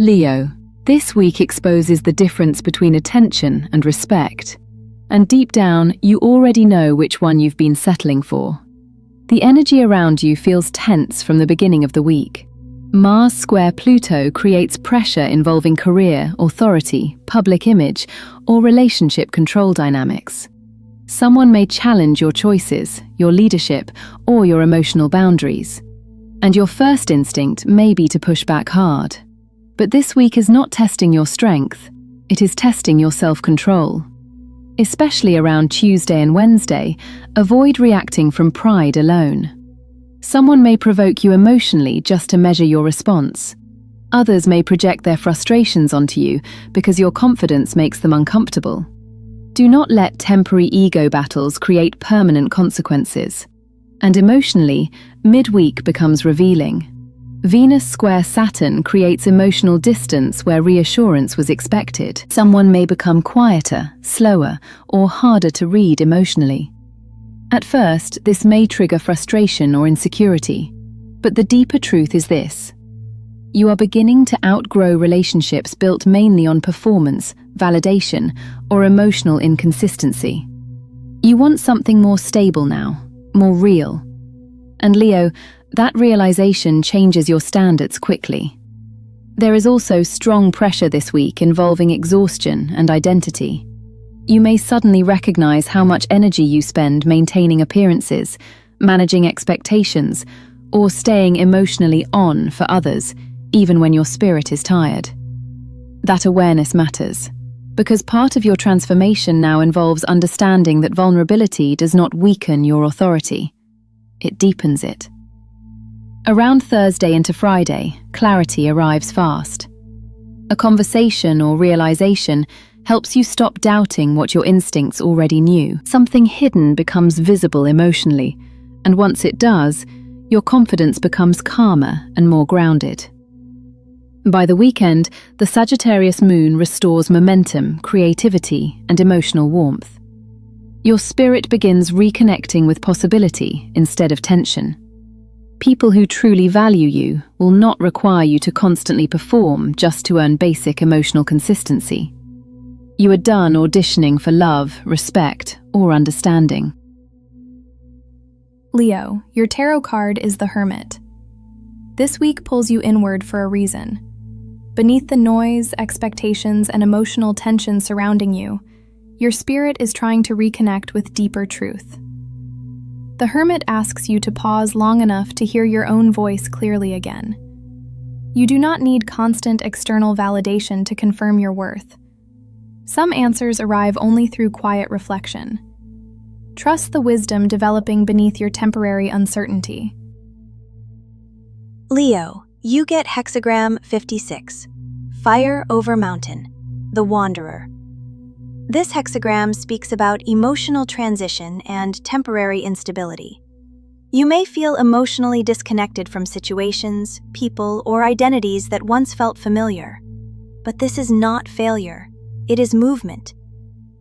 Leo, this week exposes the difference between attention and respect. And deep down, you already know which one you've been settling for. The energy around you feels tense from the beginning of the week. Mars square Pluto creates pressure involving career, authority, public image, or relationship control dynamics. Someone may challenge your choices, your leadership, or your emotional boundaries. And your first instinct may be to push back hard. But this week is not testing your strength, it is testing your self-control. Especially around Tuesday and Wednesday, avoid reacting from pride alone. Someone may provoke you emotionally just to measure your response. Others may project their frustrations onto you because your confidence makes them uncomfortable. Do not let temporary ego battles create permanent consequences. And emotionally, midweek becomes revealing. Venus square Saturn creates emotional distance where reassurance was expected. Someone may become quieter, slower, or harder to read emotionally. At first, this may trigger frustration or insecurity, but the deeper truth is this. You are beginning to outgrow relationships built mainly on performance, validation, or emotional inconsistency. You want something more stable now, more real. And Leo, that realization changes your standards quickly. There is also strong pressure this week involving exhaustion and identity. You may suddenly recognize how much energy you spend maintaining appearances, managing expectations, or staying emotionally on for others, even when your spirit is tired. That awareness matters, because part of your transformation now involves understanding that vulnerability does not weaken your authority. It deepens it. Around Thursday into Friday, clarity arrives fast. A conversation or realization helps you stop doubting what your instincts already knew. Something hidden becomes visible emotionally, and once it does, your confidence becomes calmer and more grounded. By the weekend, the Sagittarius moon restores momentum, creativity, and emotional warmth. Your spirit begins reconnecting with possibility instead of tension. People who truly value you will not require you to constantly perform just to earn basic emotional consistency. You are done auditioning for love, respect, or understanding. Leo, your tarot card is the Hermit. This week pulls you inward for a reason. Beneath the noise, expectations, and emotional tension surrounding you, your spirit is trying to reconnect with deeper truth. The Hermit asks you to pause long enough to hear your own voice clearly again. You do not need constant external validation to confirm your worth. Some answers arrive only through quiet reflection. Trust the wisdom developing beneath your temporary uncertainty. Leo, you get hexagram 56, Fire over Mountain, the Wanderer. This hexagram speaks about emotional transition and temporary instability. You may feel emotionally disconnected from situations, people, or identities that once felt familiar. But this is not failure, it is movement.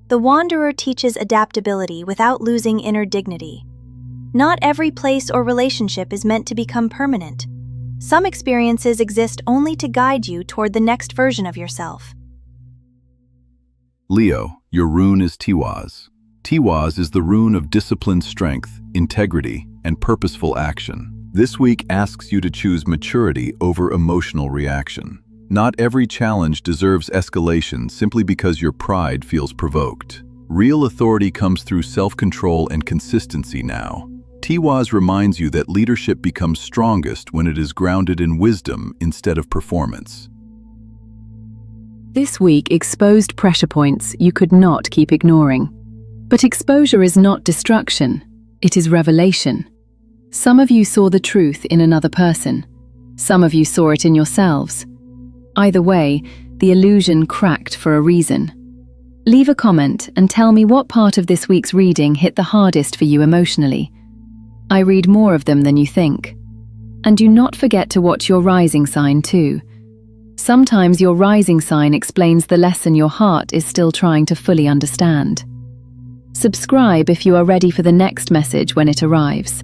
The Wanderer teaches adaptability without losing inner dignity. Not every place or relationship is meant to become permanent. Some experiences exist only to guide you toward the next version of yourself. Leo, your rune is Tiwaz. Tiwaz is the rune of disciplined strength, integrity, and purposeful action. This week asks you to choose maturity over emotional reaction. Not every challenge deserves escalation simply because your pride feels provoked. Real authority comes through self-control and consistency now. Tiwaz reminds you that leadership becomes strongest when it is grounded in wisdom instead of performance. This week exposed pressure points you could not keep ignoring. But exposure is not destruction, it is revelation. Some of you saw the truth in another person. Some of you saw it in yourselves. Either way, the illusion cracked for a reason. Leave a comment and tell me what part of this week's reading hit the hardest for you emotionally. I read more of them than you think. And do not forget to watch your rising sign too. Sometimes your rising sign explains the lesson your heart is still trying to fully understand. Subscribe if you are ready for the next message when it arrives.